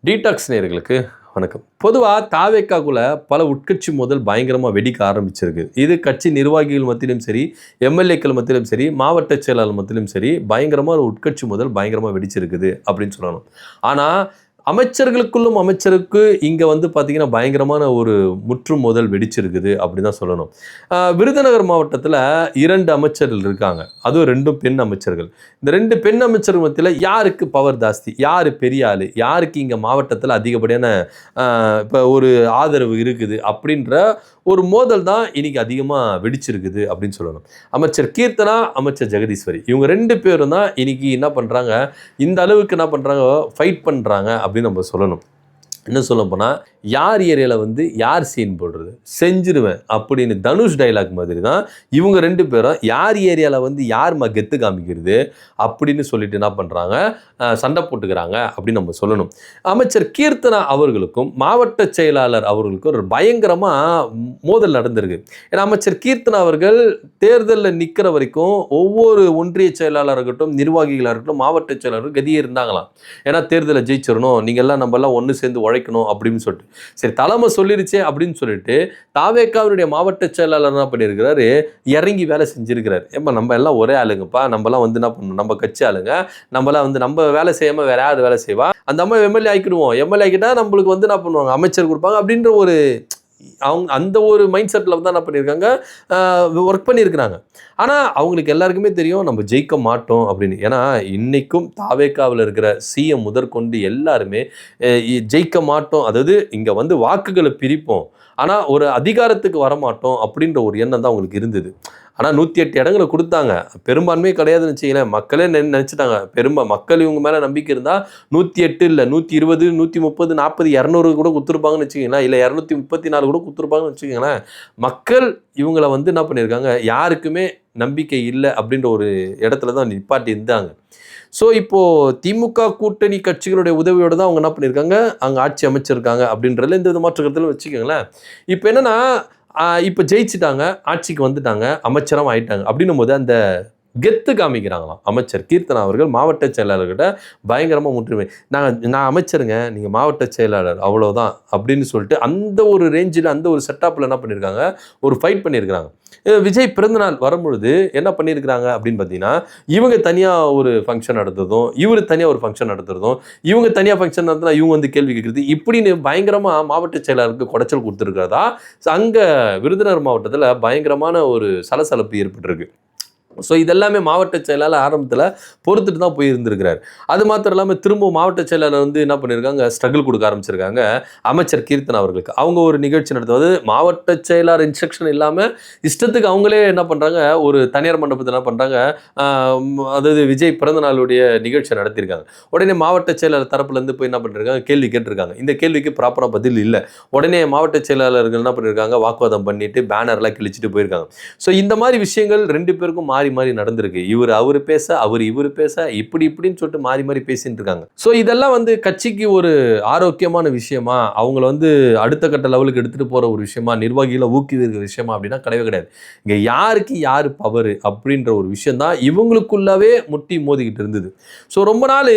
Detox நேயர்களுக்கு வணக்கம். பொதுவாக தாவேக்காக்குள்ள பல உட்கட்சி மோதல் பயங்கரமாக வெடிக்க ஆரம்பிச்சிருக்கு. இது கட்சி நிர்வாகிகள் மத்தியிலும் சரி, எம்எல்ஏக்கள் மத்தியிலும் சரி, மாவட்ட செயலாளர் மத்தியிலும் சரி, பயங்கரமாக ஒரு உட்கட்சி மோதல் பயங்கரமாக வெடிச்சிருக்குது அப்படின்னு சொல்லணும். ஆனால் அமைச்சர்களுக்குள்ளும் அமைச்சருக்கு இங்கே வந்து பார்த்தீங்கன்னா பயங்கரமான ஒரு முற்று மோதல் வெடிச்சிருக்குது அப்படின்னு தான் சொல்லணும். விருதுநகர் மாவட்டத்தில் 2 அமைச்சர்கள் இருக்காங்க. அதுவும் 2ம் பெண் அமைச்சர்கள். இந்த 2 பெண் அமைச்சர்கள் மத்தியில் யாருக்கு பவர் ஜாஸ்தி, யார் பெரிய ஆள், யாருக்கு இங்கே மாவட்டத்தில் அதிகப்படியான இப்போ ஒரு ஆதரவு இருக்குது அப்படின்ற ஒரு மோதல் தான் இன்னைக்கு அதிகமாக வெடிச்சிருக்குது அப்படின்னு சொல்லணும். அமைச்சர் கீர்த்தனா, அமைச்சர் ஜெகதீஸ்வரி இவங்க 2 பேரும் தான் இன்னைக்கு என்ன பண்ணுறாங்க, இந்த அளவுக்கு என்ன பண்ணுறாங்க, ஃபைட் பண்ணுறாங்க அப்படின்னு நம்ம சொல்லணும். என்ன சொல்ல போனால், யார் ஏரியாவில் வந்து யார் சீன் போடுறது செஞ்சிருவேன் அப்படின்னு தனுஷ் டைலாக் மாதிரி தான் இவங்க 2 பேரும் யார் ஏரியாவில் வந்து யார் கெத்து காமிக்கிறது அப்படின்னு சொல்லிட்டு என்ன பண்ணுறாங்க, சண்டை போட்டுக்கிறாங்க அப்படின்னு நம்ம சொல்லணும். அமைச்சர் கீர்த்தனா அவர்களுக்கும் மாவட்ட செயலாளர் அவர்களுக்கும் ஒரு பயங்கரமாக மோதல் நடந்திருக்கு. ஏன்னா அமைச்சர் கீர்த்தனா அவர்கள் தேர்தலில் நிற்கிற வரைக்கும் ஒவ்வொரு ஒன்றிய செயலாளராக இருக்கட்டும், நிர்வாகிகளாக இருக்கட்டும், மாவட்ட செயலாளர்கள் கதியே இருந்தாங்களாம். ஏன்னா தேர்தலை ஜெயிச்சிடணும், நீங்கள்லாம் நம்மலாம் ஒன்று சேர்ந்து உழைக்கணும் அப்படின்னு சொல்லிட்டு. சரி, தலைமை சொல்லிருச்சே அப்படின்னு சொல்லிட்டு தாவேக்காவுடைய மாவட்ட செயலாளர் என்ன பண்ணியிருக்கிறாரு, இறங்கி வேலை செஞ்சிருக்கிறாரு. ஏப்பா நம்ம எல்லாம் ஒரே ஆளுங்கப்பா, நம்மலாம் வந்து என்ன பண்ணணும், நம்ம கட்சி ஆளுங்க, நம்மளாம் வந்து நம்ம வேலை செய்யாமல் வேற யார் வேலை செய்வா, அந்த அம்மா எம்எல்ஏ ஆக்கிடுவோம், எம்எல்ஏ ஆக்கிட்டா நம்மளுக்கு வந்து என்ன பண்ணுவாங்க, அமைச்சர் கொடுப்பாங்க அப்படின்ற ஒரு அவங்க அந்த ஒரு மைண்ட் செட்டில் தான் என்ன பண்ணியிருக்காங்க, ஒர்க் பண்ணியிருக்கிறாங்க. ஆனால் அவங்களுக்கு எல்லாருக்குமே தெரியும் நம்ம ஜெயிக்க மாட்டோம் அப்படின்னு. ஏன்னா இன்னைக்கும் தாவேக்காவில் இருக்கிற சிஎம் முதற்கொண்டு எல்லாருமே ஜெயிக்க மாட்டோம், அதாவது இங்கே வந்து வாக்குகளை பிரிப்போம், ஆனால் ஒரு அதிகாரத்துக்கு வரமாட்டோம் அப்படின்ற ஒரு எண்ணம் தான் அவங்களுக்கு இருந்தது. ஆனால் 108 இடங்களை கொடுத்தாங்க, பெரும்பான்மையே கிடையாதுன்னு வச்சுங்களேன். மக்களே நினச்சிட்டாங்க, மக்கள் இவங்க மேலே நம்பிக்கை இருந்தால் 108 இல்லை 120, 130, 40, 200 கூட கொடுத்துருப்பாங்கன்னு வச்சுக்கோங்களேன், இல்லை 234 கூட கொடுத்துருப்பாங்கன்னு வச்சுக்கோங்களேன். மக்கள் இவங்களை வந்து என்ன பண்ணியிருக்காங்க, யாருக்குமே நம்பிக்கை இல்லை அப்படின்ற ஒரு இடத்துல தான் நிப்பாட்டி இருந்தாங்க. ஸோ இப்போது திமுக கூட்டணி கட்சிகளுடைய உதவியோடு தான் அவங்க என்ன பண்ணியிருக்காங்க, அங்கே ஆட்சி அமைச்சிருக்காங்க அப்படின்றதுல எந்த வித மாற்று கருத்தில் வச்சுக்கோங்களேன். இப்போ என்னென்னா, இப்போ ஜெயிச்சுட்டாங்க, ஆட்சிக்கு வந்துட்டாங்க, அமைச்சரும் ஆயிட்டாங்க அப்படின்னும் போது அந்த கெத்து காமிக்கிறாங்களாம். அமைச்சர் கீர்த்தனா அவர்கள் மாவட்ட செயலாளர்கிட்ட பயங்கரமாக முற்றுமை, நான் அமைச்சருங்க, நீங்கள் மாவட்ட செயலாளர் அவ்வளோதான் அப்படின்னு சொல்லிட்டு அந்த ஒரு ரேஞ்சில் அந்த ஒரு செட்டப்பில் என்ன பண்ணியிருக்காங்க, ஒரு ஃபைட் பண்ணியிருக்கிறாங்க. விஜய் பிறந்தநாள் வரும்பொழுது என்ன பண்ணியிருக்கிறாங்க அப்படின்னு பார்த்தீங்கன்னா, இவங்க தனியாக ஒரு ஃபங்க்ஷன் நடத்துறதும், இவர் தனியாக ஒரு ஃபங்க்ஷன் நடத்துறதும், இவங்க தனியாக ஃபங்க்ஷன் நடத்தினா இவங்க வந்து கேள்வி கேட்குறது, இப்படின்னு பயங்கரமாக மாவட்ட செயலாளருக்கு குடைச்சல் கொடுத்துருக்கிறதா அங்கே விருதுநகர் மாவட்டத்தில் பயங்கரமான ஒரு சலசலப்பு ஏற்பட்டிருக்கு. ஸோ இதெல்லாமே மாவட்ட செயலாளர் ஆரம்பத்தில் பொறுத்துட்டு தான் போய் இருந்திருக்கிறார். அது மாத்திரம் இல்லாமல் திரும்ப மாவட்ட செயலாளர் வந்து என்ன பண்ணியிருக்காங்க, ஸ்ட்ரகிள் கொடுக்க ஆரம்பிச்சிருக்காங்க அமைச்சர் கீர்த்தனா அவர்களுக்கு. அவங்க ஒரு நிகழ்ச்சி நடத்துவது மாவட்ட செயலாளர் இன்ஸ்ட்ரக்ஷன் இல்லாமல் இஷ்டத்துக்கு அவங்களே என்ன பண்ணுறாங்க, ஒரு தனியார் மண்டபத்தில் என்ன பண்ணுறாங்க, அதாவது விஜய் பிறந்தநாளுடைய நிகழ்ச்சி நடத்தியிருக்காங்க. உடனே மாவட்ட செயலாளர் தரப்புலேருந்து போய் என்ன பண்ணிருக்காங்க, கேள்வி கேட்டிருக்காங்க. இந்த கேள்விக்கு ப்ராப்பராக பதில் இல்லை. உடனே மாவட்ட செயலாளர்கள் என்ன பண்ணியிருக்காங்க, வாக்குவாதம் பண்ணிட்டு பேனர்லாம் கிழிச்சிட்டு போயிருக்காங்க. ஸோ இந்த மாதிரி விஷயங்கள் 2 பேருக்கும் மாறி நடந்திருக்கு. அவர் பேச, இவர் பேச, இப்படின்னு சொல்லிட்டு மாறி பேசிட்டு இருக்காங்க. சோ இதெல்லாம் வந்து கட்சிக்கு ஒரு ஆரோக்கியமான விஷயமா, அவங்கள வந்து அடுத்த கட்ட லெவலுக்கு எடுத்துட்டு போற ஒரு விஷயமா, நிர்வாகிகளை ஊக்குவிக்கிற விஷயமா அப்படின்னா கிடையவே கிடையாது. இங்க யாருக்கு யாரு பவர் அப்படின்ற ஒரு விஷயம் தான் இவங்களுக்குள்ளவே முட்டி மோதிக்கிட்டு இருந்தது. ஸோ ரொம்ப நாள்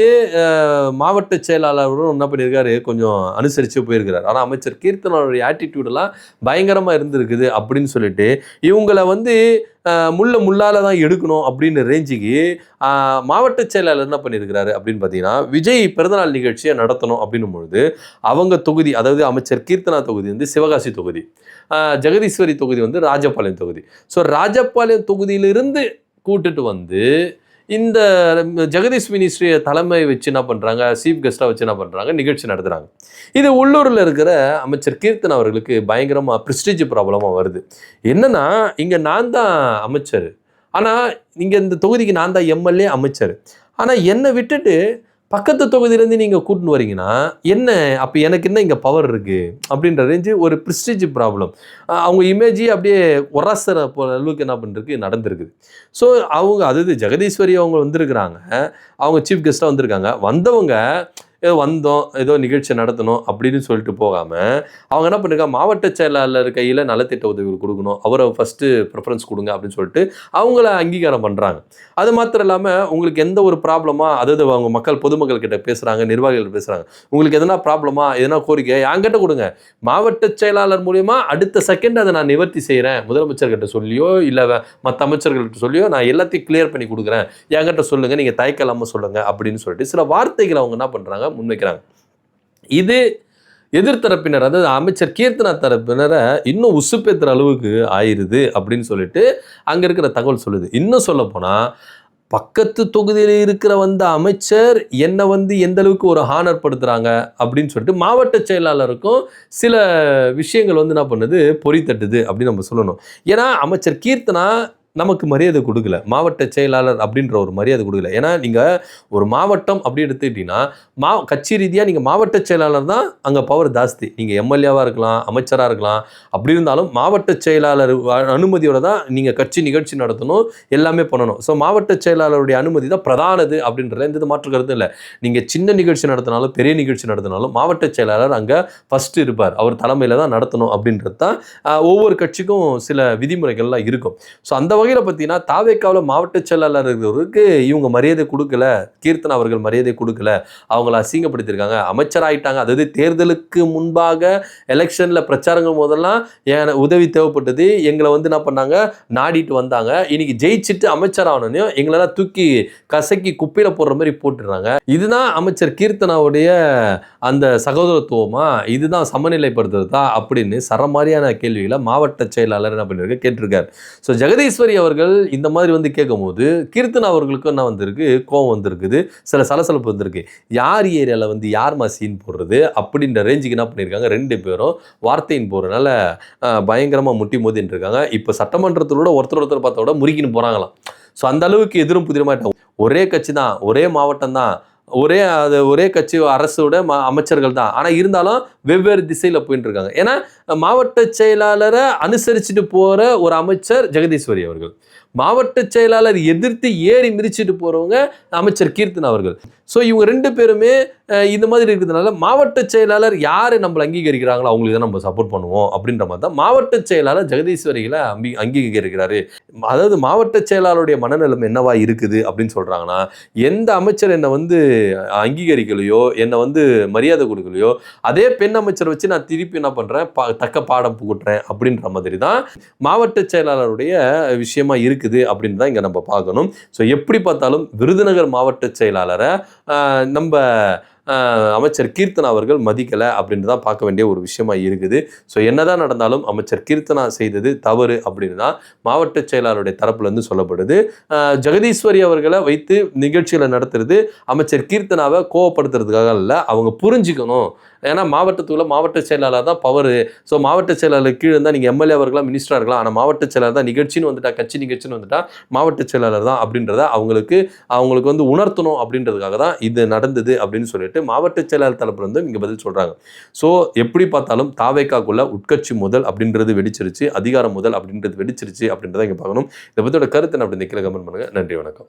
மாவட்ட செயலாளரும் என்ன பண்ணியிருக்காரு, கொஞ்சம் அனுசரித்து போயிருக்கிறார். ஆனால் அமைச்சர் கீர்த்தனாவுடைய ஆட்டிடியூடெல்லாம் பயங்கரமாக இருந்திருக்குது அப்படின்னு சொல்லிட்டு இவங்களை வந்து முள்ளால தான் எடுக்கணும் அப்படின்னு ரேஞ்சுக்கு மாவட்ட செயலாளர் என்ன பண்ணியிருக்கிறாரு அப்படின்னு பார்த்தீங்கன்னா, விஜய் பிறந்தநாள் நிகழ்ச்சியை நடத்தணும் அப்படின்னும் பொழுது அவங்க தொகுதி, அதாவது அமைச்சர் கீர்த்தனா தொகுதி வந்து சிவகாசி தொகுதி, ஜெகதீஸ்வரி தொகுதி வந்து ராஜபாளையம் தொகுதி. ஸோ ராஜபாளையம் தொகுதியிலிருந்து கூட்டுட்டு வந்து இந்த ஜெகதீஷ் மினிஸ்ட்ரியை தலைமை வச்சு என்ன பண்ணுறாங்க, சீஃப் கெஸ்ட்டாக வச்சு என்ன பண்ணுறாங்க, நிகழ்ச்சி நடத்துகிறாங்க. இது உள்ளூரில் இருக்கிற அமைச்சர் கீர்த்தனா அவர்களுக்கு பயங்கரமாக ப்ரெஸ்டீஜ் ப்ராப்ளமாக வருது. என்னன்னா, இங்கே நான் தான் அமைச்சர், ஆனால் இங்கே இந்த தொகுதிக்கு நான் தான் எம்எல்ஏ அமைச்சர், ஆனால் என்னை விட்டுட்டு பக்கத்து தொகுதியிலேருந்து நீங்கள் கூட்டின்னு வரீங்கன்னா என்ன, அப்போ எனக்கு என்ன இங்கே பவர் இருக்குது அப்படின்ற ரேஞ்சு ஒரு ப்ரெஸ்டீஜ் ப்ராப்ளம், அவங்க இமேஜி அப்படியே ஒராசர போல அளவுக்கு என்ன பண்ணுறதுக்கு நடந்திருக்குது. ஸோ அவங்க, அதாவது ஜெகதீஸ்வரி அவங்க வந்திருக்கிறாங்க, அவங்க சீஃப் கெஸ்ட்டாக வந்திருக்காங்க. வந்தவங்க ஏதோ வந்தோம், ஏதோ நிகழ்ச்சி நடத்தணும் அப்படின்னு சொல்லிட்டு போகாமல் அவங்க என்ன பண்ணிருக்காங்க, மாவட்ட செயலாளர் கையில் நலத்திட்ட உதவிகள் கொடுக்கணும், அவரை ஃபஸ்ட்டு ப்ரிஃபரன்ஸ் கொடுங்க அப்படின்னு சொல்லிட்டு அவங்கள அங்கீகாரம் பண்ணுறாங்க. அது மாத்திரம் இல்லாமல் உங்களுக்கு எந்த ஒரு ப்ராப்ளமாக, அதாவது அவங்க மக்கள் பொதுமக்கள் கிட்ட பேசுகிறாங்க, நிர்வாகிகள் பேசுகிறாங்க, உங்களுக்கு எதனா ப்ராப்ளமா எதனா கோரிக்கை என்கிட்ட கொடுங்க, மாவட்ட செயலாளர் மூலியமா அடுத்த செகண்ட் அதை நான் நிவர்த்தி செய்கிறேன், முதலமைச்சர்கிட்ட சொல்லியோ இல்லை மற்ற அமைச்சர்கள்கிட்ட சொல்லியோ நான் எல்லாத்தையும் கிளியர் பண்ணி கொடுக்குறேன், என்கிட்ட சொல்லுங்கள், நீங்கள் தயக்கம் இல்லாமல் சொல்லுங்கள் அப்படின்னு சொல்லிட்டு சில வார்த்தைகளை அவங்க என்ன பண்ணுறாங்க, முன்வைக்கிறாங்க. இது எதிர்த்தரப்பினர், அதாவது அமைச்சர் கீர்த்தனா தரப்பினரை இன்னும் உசுப்பேத்துற அளவுக்கு ஆயிருது அப்படின்னு சொல்லிட்டு அங்கே இருக்கிற தகவல் சொல்லுது. இன்னும் சொல்ல போனால் பக்கத்து தொகுதியில் இருக்கிற அமைச்சர் என்னை எந்த அளவுக்கு ஒரு ஹானர் படுத்துகிறாங்க அப்படின்னு சொல்லிட்டு மாவட்ட செயலாளருக்கும் சில விஷயங்கள் என்ன பண்ணுது, பொறி தட்டுது அப்படின்னு நம்ம சொல்லணும். ஏன்னா அமைச்சர் கீர்த்தனா நமக்கு மரியாதை கொடுக்கல, மாவட்ட செயலாளர் அப்படின்ற ஒரு மரியாதை கொடுக்கல. ஏன்னா நீங்கள் ஒரு மாவட்டம் அப்படி எடுத்துக்கிட்டீங்கன்னா கட்சி ரீதியாக நீங்கள் மாவட்ட செயலாளர் தான் அங்கே பவர் ஜாஸ்தி. நீங்கள் எம்எல்ஏவாக இருக்கலாம், அமைச்சராக இருக்கலாம், அப்படி இருந்தாலும் மாவட்ட செயலாளர் அனுமதியோட தான் நீங்கள் கட்சி நிகழ்ச்சி நடத்தணும், எல்லாமே பண்ணணும். ஸோ மாவட்ட செயலாளருடைய அனுமதி தான் பிரதானது அப்படின்றத எந்த மாற்று கருத்தும் இல்லை. நீங்கள் சின்ன நிகழ்ச்சி நடத்தினாலும் பெரிய நிகழ்ச்சி நடத்தினாலும் மாவட்ட செயலாளர் அங்கே ஃபஸ்ட்டு இருப்பார், அவர் தலைமையில் தான் நடத்தணும் அப்படின்றது தான் ஒவ்வொரு கட்சிக்கும் சில விதிமுறைகள்லாம் இருக்கும். ஸோ அந்த வகையில் பார்த்தீங்கன்னா தாவேக்காவில் மாவட்ட செயலாளர்களுக்கு இவங்க மரியாதை கொடுக்கல, கீர்த்தனா அவர்கள் மரியாதை கொடுக்கல, அவங்கள அசிங்கப்படுத்தியிருக்காங்க, அமைச்சராயிட்டாங்க. அதாவது தேர்தலுக்கு முன்பாக எலெக்ஷனில் பிரச்சாரங்கள் போதெல்லாம் என் உதவி தேவைப்பட்டது, எங்களை என்ன பண்ணாங்க, நாடிட்டு வந்தாங்க. இன்னைக்கு ஜெயிச்சுட்டு அமைச்சர் ஆனோனையும் எங்களெல்லாம் தூக்கி கசக்கி குப்பையில் போடுற மாதிரி போட்டுடுறாங்க. இதுதான் அமைச்சர் கீர்த்தனாவுடைய அந்த சகோதரத்துவமா, இதுதான் சமநிலைப்படுத்துறதா அப்படின்னு சரமாரியான கேள்விகளை மாவட்ட செயலாளர் என்ன பண்ணிருக்க கேட்டிருக்காரு. ஸோ ஜெகதீஸ்வரி அவர்கள் இந்த மாதிரி கேட்கும் போது கீர்த்தனா அவர்களுக்கு என்ன வந்திருக்கு, கோவம் வந்திருக்குது, சில சலசலப்பு வந்திருக்கு. யார் ஏரியாவில் யார்மா சீன் போடுறது அப்படின்ற ரேஞ்சுக்கு என்ன பண்ணியிருக்காங்க, ரெண்டு பேரும் வார்த்தையின் போகிறனால பயங்கரமாக முட்டி மோதின்னு இருக்காங்க. இப்போ சட்டமன்றத்தோட ஒருத்தர் பார்த்தா கூட முறுக்கின்னு போகிறாங்களாம். ஸோ அந்த அளவுக்கு எதிரும் புதிரமாயிட்டாங்க. ஒரே கட்சி தான், ஒரே மாவட்டம் தான், ஒரே கட்சி அரசோட அமைச்சர்கள் தான், ஆனால் இருந்தாலும் வெவ்வேறு திசையில் போயிட்டு இருக்காங்க. ஏன்னா மாவட்ட செயலாளரை அனுசரிச்சுட்டு போகிற ஒரு அமைச்சர் ஜெகதீஸ்வரி அவர்கள், மாவட்ட செயலாளர் எதிர்த்து ஏறி மிதிச்சுட்டு போகிறவங்க அமைச்சர் கீர்த்தனா அவர்கள். ஸோ இவங்க ரெண்டு பேருமே இந்த மாதிரி இருக்கிறதுனால மாவட்ட செயலாளர் யாரை நம்மளை அங்கீகரிக்கிறாங்களோ அவங்களுக்கு தான் நம்ம சப்போர்ட் பண்ணுவோம் அப்படின்ற மாதிரி தான் மாவட்ட செயலாளர் ஜெகதீஸ்வரிகளை அங்கீகரிக்கிறாரு. அதாவது மாவட்ட செயலாளருடைய மனநலம் என்னவா இருக்குது அப்படின்னு சொல்கிறாங்கன்னா, எந்த அமைச்சர் என்னை அங்கீகரிக்கலையோ, என்னை மரியாதை கொடுக்கலையோ, அதே பெண் அமைச்சர் வச்சு நான் திருப்பி என்ன பண்ணுறேன், தக்க பாடம் புகுட்டுறேன் அப்படின்ற மாதிரி தான் மாவட்ட செயலாளருடைய விஷயமா இருக்குது அப்படின்னு தான் இங்கே நம்ம பார்க்கணும். ஸோ எப்படி பார்த்தாலும் விருதுநகர் மாவட்ட செயலாளரை நம்ம அமைச்சர் கீர்த்தனா அவர்கள் மதிக்கலை அப்படின்னு தான் பார்க்க வேண்டிய ஒரு விஷயமா இருக்குது. ஸோ என்னதான் நடந்தாலும் அமைச்சர் கீர்த்தனா செய்தது தவறு அப்படின்னு தான் மாவட்ட செயலாளருடைய தரப்புலேருந்து சொல்லப்படுது. ஜெகதீஸ்வரி அவர்களை வைத்து நிகழ்ச்சிகளை நடத்துறது அமைச்சர் கீர்த்தனாவை கோவப்படுத்துறதுக்காக இல்லை, அவங்க புரிஞ்சுக்கணும். ஏன்னா மாவட்டத்துக்குள்ள மாவட்ட செயலாளர் தான் பவர். ஸோ மாவட்ட செயலாளர் கீழே இருந்தால் நீங்கள் எம்எல்ஏ இருக்கலாம், மினிஸ்டராக இருக்கலாம், ஆனால் மாவட்ட செயலாளர் தான் நிகழ்ச்சின்னு வந்துட்டா, கட்சி நிகழ்ச்சின்னு வந்துட்டா மாவட்ட செயலாளர் தான் அப்படின்றத அவங்களுக்கு உணர்த்தணும் அப்படின்றதுக்காக தான் இது நடந்தது அப்படின்னு சொல்லிட்டு மாவட்ட செயலாளர் தரப்புல இங்கே பதில் சொல்கிறாங்க. ஸோ எப்படி பார்த்தாலும் தாவேக்காக்குள்ள உட்கட்சி முதல் அப்படின்றது வெடிச்சிருச்சு, அதிகாரம் முதல் அப்படின்றது வெடிச்சிருச்சு அப்படின்றத இங்கே பார்க்கணும். இதை பற்றியோட கருத்து அப்படின்னு கீழே கமெண்ட் பண்ணுங்கள். நன்றி, வணக்கம்.